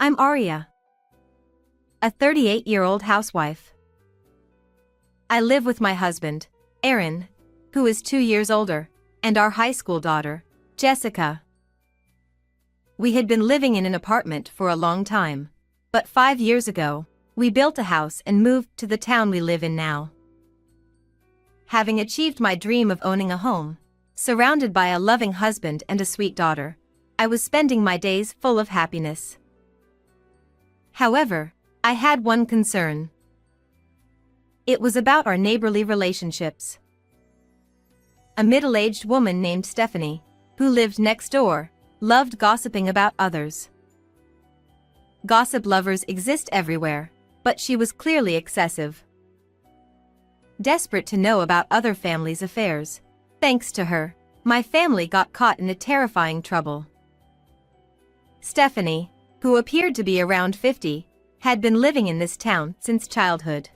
I'm Aria, a 38-year-old housewife. I live with my husband, Aaron, who is 2 years older, and our high school daughter, Jessica. We had been living in an apartment for a long time, but 5 years ago, we built a house and moved to the town we live in now. Having achieved my dream of owning a home, surrounded by a loving husband and a sweet daughter, I was spending my days full of happiness. However, I had one concern. It was about our neighborly relationships. A middle-aged woman named Stephanie, who lived next door, loved gossiping about others. Gossip lovers exist everywhere, but she was clearly excessive. Desperate to know about other families' affairs, thanks to her, my family got caught in a terrifying trouble. Stephanie, who appeared to be around 50, had been living in this town since childhood.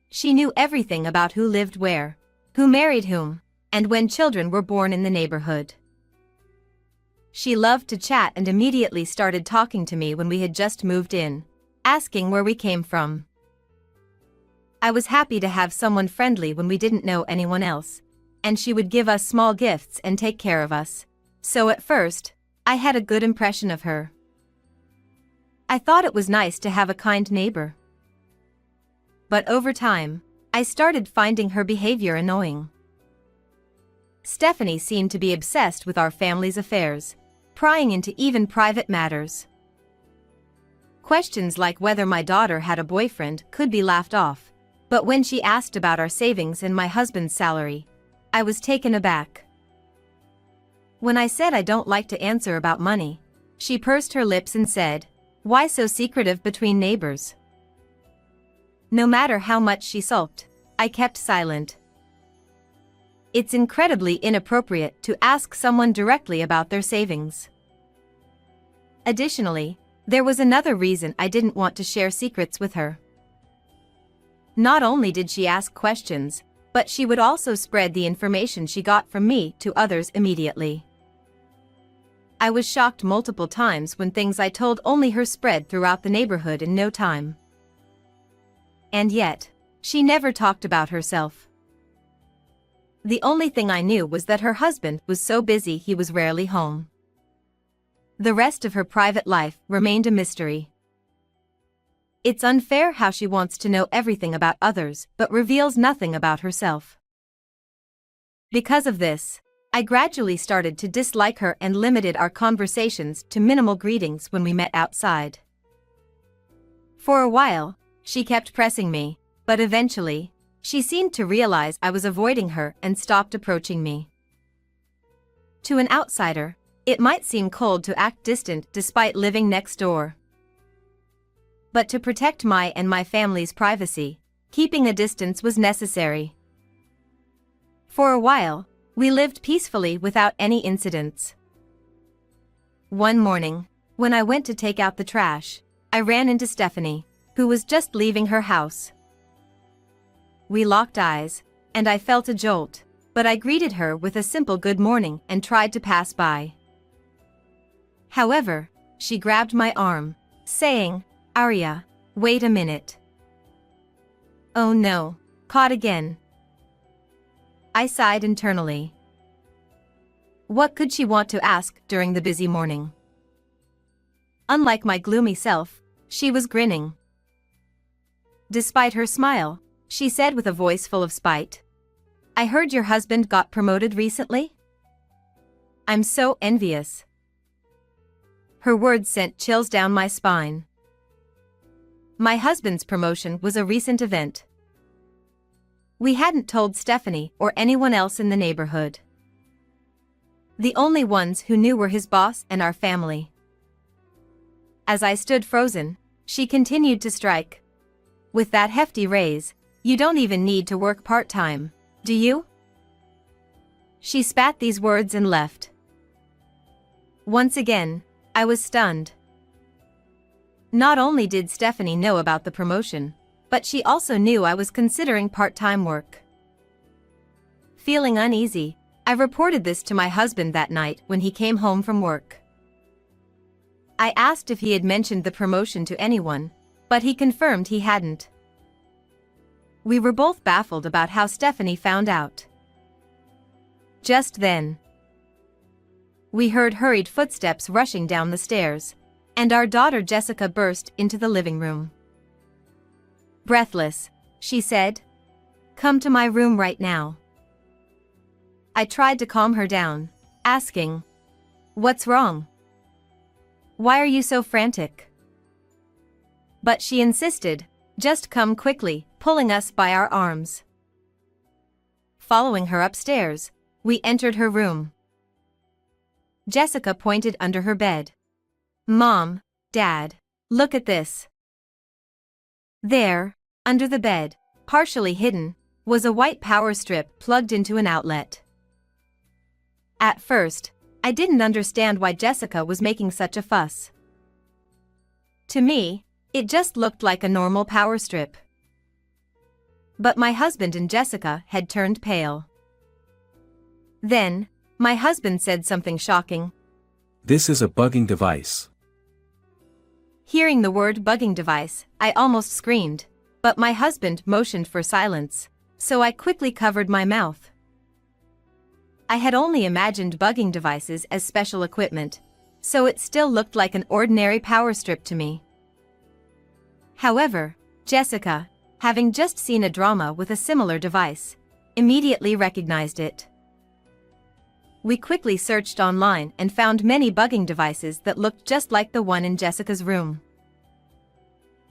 She knew everything about who lived where, who married whom, and when children were born in the neighborhood. She loved to chat and immediately started talking to me when we had just moved in, asking where we came from. I was happy to have someone friendly when we didn't know anyone else, and she would give us small gifts and take care of us, so at first, I had a good impression of her. I thought it was nice to have a kind neighbor. But over time, I started finding her behavior annoying. Stephanie seemed to be obsessed with our family's affairs, prying into even private matters. Questions like whether my daughter had a boyfriend could be laughed off, but when she asked about our savings and my husband's salary, I was taken aback. When I said I don't like to answer about money, she pursed her lips and said, "Why so secretive between neighbors?" No matter how much she sulked, I kept silent. It's incredibly inappropriate to ask someone directly about their savings. Additionally, there was another reason I didn't want to share secrets with her. Not only did she ask questions, but she would also spread the information she got from me to others immediately. I was shocked multiple times when things I told only her spread throughout the neighborhood in no time. And yet, she never talked about herself. The only thing I knew was that her husband was so busy he was rarely home. The rest of her private life remained a mystery. It's unfair how she wants to know everything about others but reveals nothing about herself. Because of this, I gradually started to dislike her and limited our conversations to minimal greetings when we met outside. For a while, she kept pressing me, but eventually, she seemed to realize I was avoiding her and stopped approaching me. To an outsider, it might seem cold to act distant despite living next door. But to protect my and my family's privacy, keeping a distance was necessary. For a while, we lived peacefully without any incidents. One morning, when I went to take out the trash, I ran into Stephanie, who was just leaving her house. We locked eyes, and I felt a jolt, but I greeted her with a simple good morning and tried to pass by. However, she grabbed my arm, saying, "Aria, wait a minute." Oh no, caught again. I sighed internally. What could she want to ask during the busy morning? Unlike my gloomy self, she was grinning. Despite her smile, she said with a voice full of spite, "I heard your husband got promoted recently? I'm so envious." Her words sent chills down my spine. My husband's promotion was a recent event. We hadn't told Stephanie or anyone else in the neighborhood. The only ones who knew were his boss and our family. As I stood frozen, she continued to strike. "With that hefty raise, you don't even need to work part-time, do you?" She spat these words and left. Once again, I was stunned. Not only did Stephanie know about the promotion, but she also knew I was considering part-time work. Feeling uneasy, I reported this to my husband that night when he came home from work. I asked if he had mentioned the promotion to anyone, but he confirmed he hadn't. We were both baffled about how Stephanie found out. Just then, we heard hurried footsteps rushing down the stairs, and our daughter Jessica burst into the living room. Breathless, she said, "Come to my room right now." I tried to calm her down, asking, "What's wrong? Why are you so frantic?" But she insisted, "Just come quickly," pulling us by our arms. Following her upstairs, we entered her room. Jessica pointed under her bed. "Mom, Dad, look at this." There, under the bed, partially hidden, was a white power strip plugged into an outlet. At first, I didn't understand why Jessica was making such a fuss. To me, it just looked like a normal power strip. But my husband and Jessica had turned pale. Then, my husband said something shocking. "This is a bugging device." Hearing the word bugging device, I almost screamed, but my husband motioned for silence, so I quickly covered my mouth. I had only imagined bugging devices as special equipment, so it still looked like an ordinary power strip to me. However, Jessica, having just seen a drama with a similar device, immediately recognized it. We quickly searched online and found many bugging devices that looked just like the one in Jessica's room.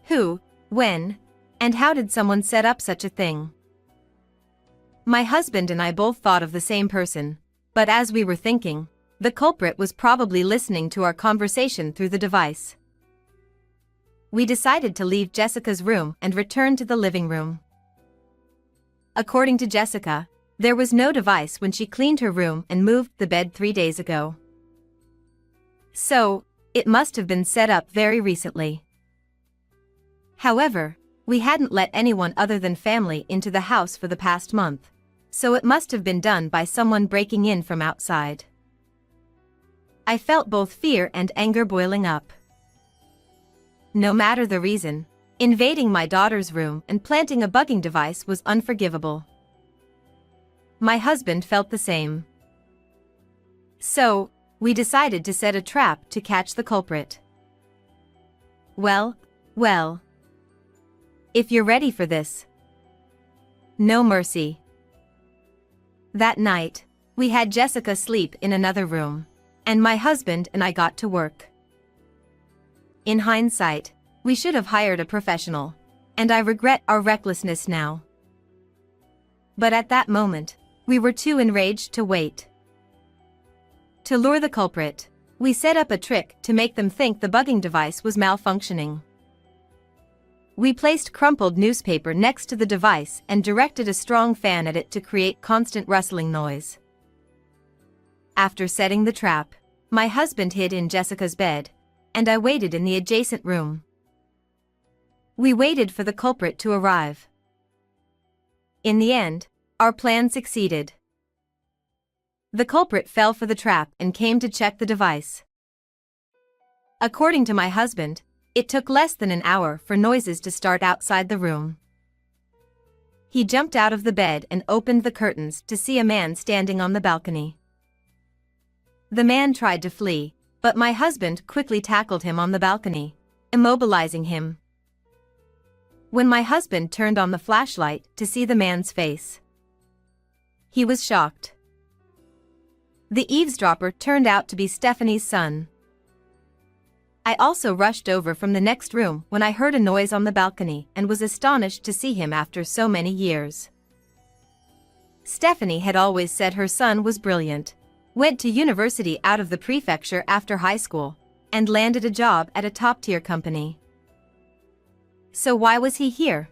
Who, when, and how did someone set up such a thing? My husband and I both thought of the same person, but as we were thinking, the culprit was probably listening to our conversation through the device. We decided to leave Jessica's room and return to the living room. According to Jessica, there was no device when she cleaned her room and moved the bed 3 days ago. So, it must have been set up very recently. However, we hadn't let anyone other than family into the house for the past month, so it must have been done by someone breaking in from outside. I felt both fear and anger boiling up. No matter the reason, invading my daughter's room and planting a bugging device was unforgivable. My husband felt the same. So, we decided to set a trap to catch the culprit. Well, if you're ready for this. No mercy. That night, we had Jessica sleep in another room, and my husband and I got to work. In hindsight, we should have hired a professional, and I regret our recklessness now. But at that moment, we were too enraged to wait. To lure the culprit, we set up a trick to make them think the bugging device was malfunctioning. We placed crumpled newspaper next to the device and directed a strong fan at it to create constant rustling noise. After setting the trap, my husband hid in Jessica's bed, and I waited in the adjacent room. We waited for the culprit to arrive. In the end, our plan succeeded. The culprit fell for the trap and came to check the device. According to my husband, it took less than an hour for noises to start outside the room. He jumped out of the bed and opened the curtains to see a man standing on the balcony. The man tried to flee, but my husband quickly tackled him on the balcony, immobilizing him. When my husband turned on the flashlight to see the man's face, he was shocked. The eavesdropper turned out to be Stephanie's son. I also rushed over from the next room when I heard a noise on the balcony and was astonished to see him after so many years. Stephanie had always said her son was brilliant, went to university out of the prefecture after high school, and landed a job at a top-tier company. So why was he here?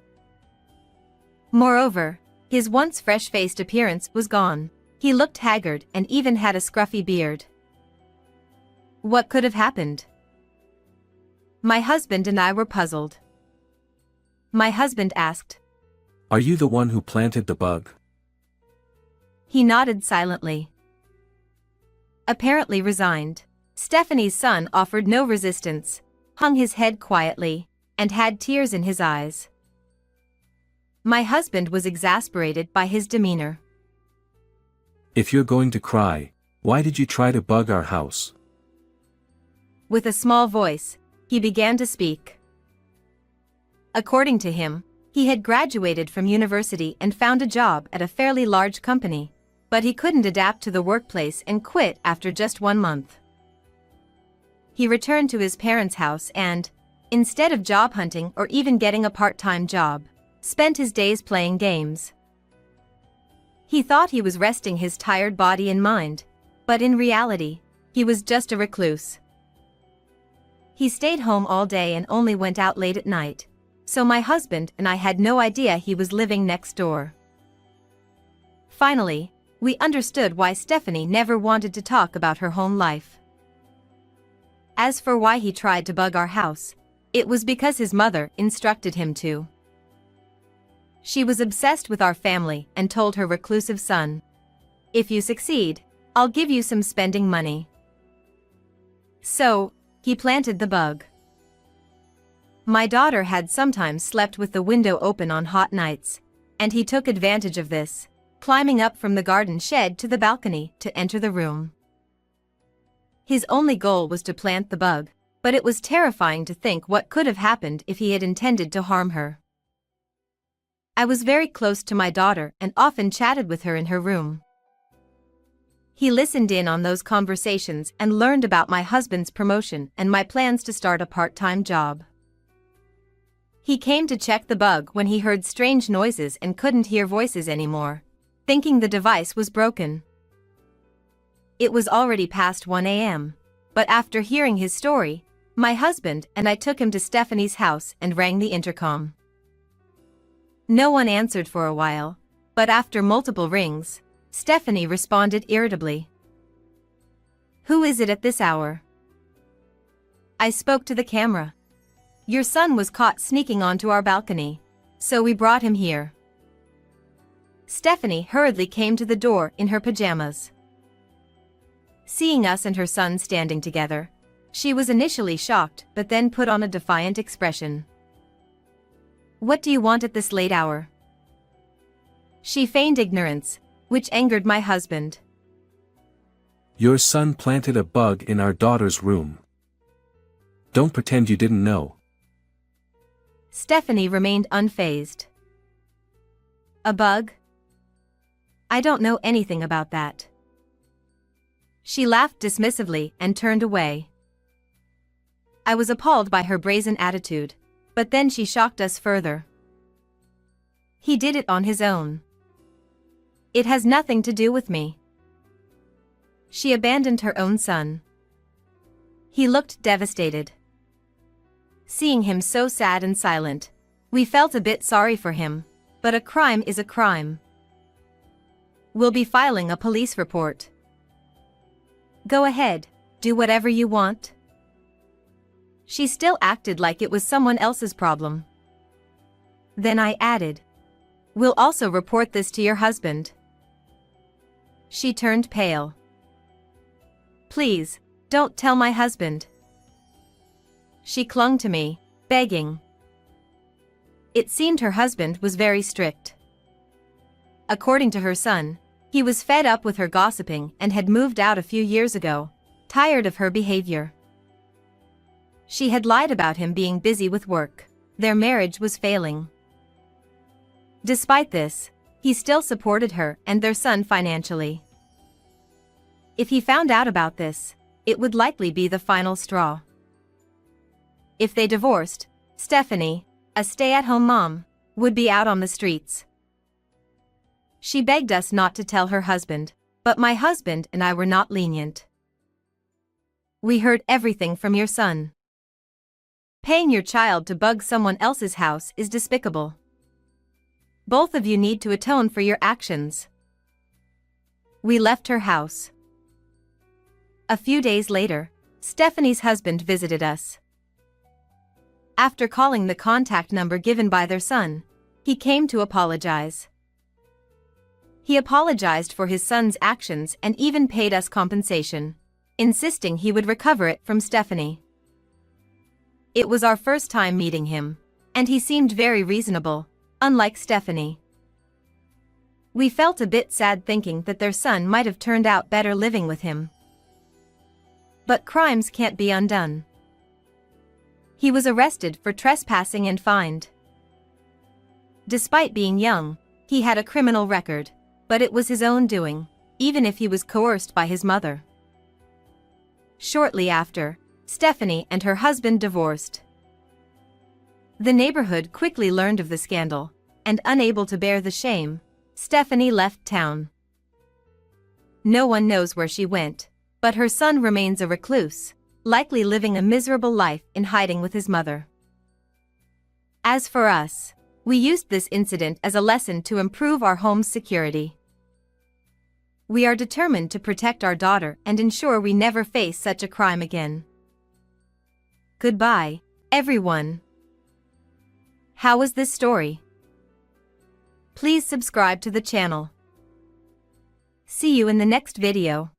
Moreover, his once fresh-faced appearance was gone. He looked haggard and even had a scruffy beard. What could have happened? My husband and I were puzzled. My husband asked, "Are you the one who planted the bug?" He nodded silently. Apparently resigned, Stephanie's son offered no resistance, hung his head quietly, and had tears in his eyes. My husband was exasperated by his demeanor. If you're going to cry, why did you try to bug our house? With a small voice, he began to speak. According to him, he had graduated from university and found a job at a fairly large company, but he couldn't adapt to the workplace and quit after just 1 month. He returned to his parents' house and, instead of job hunting or even getting a part-time job, spent his days playing games. He thought he was resting his tired body and mind, but in reality, he was just a recluse. He stayed home all day and only went out late at night, so my husband and I had no idea he was living next door. Finally, we understood why Stephanie never wanted to talk about her home life. As for why he tried to bug our house, it was because his mother instructed him to. She was obsessed with our family and told her reclusive son, "If you succeed, I'll give you some spending money." So, he planted the bug. My daughter had sometimes slept with the window open on hot nights, and he took advantage of this, climbing up from the garden shed to the balcony to enter the room. His only goal was to plant the bug, but it was terrifying to think what could have happened if he had intended to harm her. I was very close to my daughter and often chatted with her in her room. He listened in on those conversations and learned about my husband's promotion and my plans to start a part-time job. He came to check the bug when he heard strange noises and couldn't hear voices anymore, thinking the device was broken. It was already past 1 a.m., but after hearing his story, my husband and I took him to Stephanie's house and rang the intercom. No one answered for a while, but after multiple rings, Stephanie responded irritably. "Who is it at this hour?" I spoke to the camera. "Your son was caught sneaking onto our balcony, so we brought him here." Stephanie hurriedly came to the door in her pajamas. Seeing us and her son standing together, she was initially shocked but then put on a defiant expression. "What do you want at this late hour?" She feigned ignorance, which angered my husband. Your son planted a bug in our daughter's room. Don't pretend you didn't know. Stephanie remained unfazed. "A bug? I don't know anything about that." She laughed dismissively and turned away. I was appalled by her brazen attitude, but then she shocked us further. "He did it on his own. It has nothing to do with me." She abandoned her own son. He looked devastated. Seeing him so sad and silent, we felt a bit sorry for him, but a crime is a crime. "We'll be filing a police report." "Go ahead, do whatever you want." She still acted like it was someone else's problem. Then I added, "We'll also report this to your husband." She turned pale. "Please, don't tell my husband." She clung to me, begging. It seemed her husband was very strict. According to her son, he was fed up with her gossiping and had moved out a few years ago, tired of her behavior. She had lied about him being busy with work. Their marriage was failing. Despite this, he still supported her and their son financially. If he found out about this, it would likely be the final straw. If they divorced, Stephanie, a stay-at-home mom, would be out on the streets. She begged us not to tell her husband, but my husband and I were not lenient. "We heard everything from your son. Paying your child to bug someone else's house is despicable. Both of you need to atone for your actions." We left her house. A few days later, Stephanie's husband visited us. After calling the contact number given by their son, he came to apologize. He apologized for his son's actions and even paid us compensation. insisting he would recover it from Stephanie. It was our first time meeting him, and he seemed very reasonable, unlike Stephanie. We felt a bit sad thinking that their son might have turned out better living with him. But crimes can't be undone. He was arrested for trespassing and fined. Despite being young, he had a criminal record, but it was his own doing, even if he was coerced by his mother. Shortly after, Stephanie and her husband divorced. The neighborhood quickly learned of the scandal, and unable to bear the shame, Stephanie left town. No one knows where she went, but her son remains a recluse, likely living a miserable life in hiding with his mother. As for us, we used this incident as a lesson to improve our home's security. We are determined to protect our daughter and ensure we never face such a crime again. Goodbye, everyone. How was this story? Please subscribe to the channel. See you in the next video.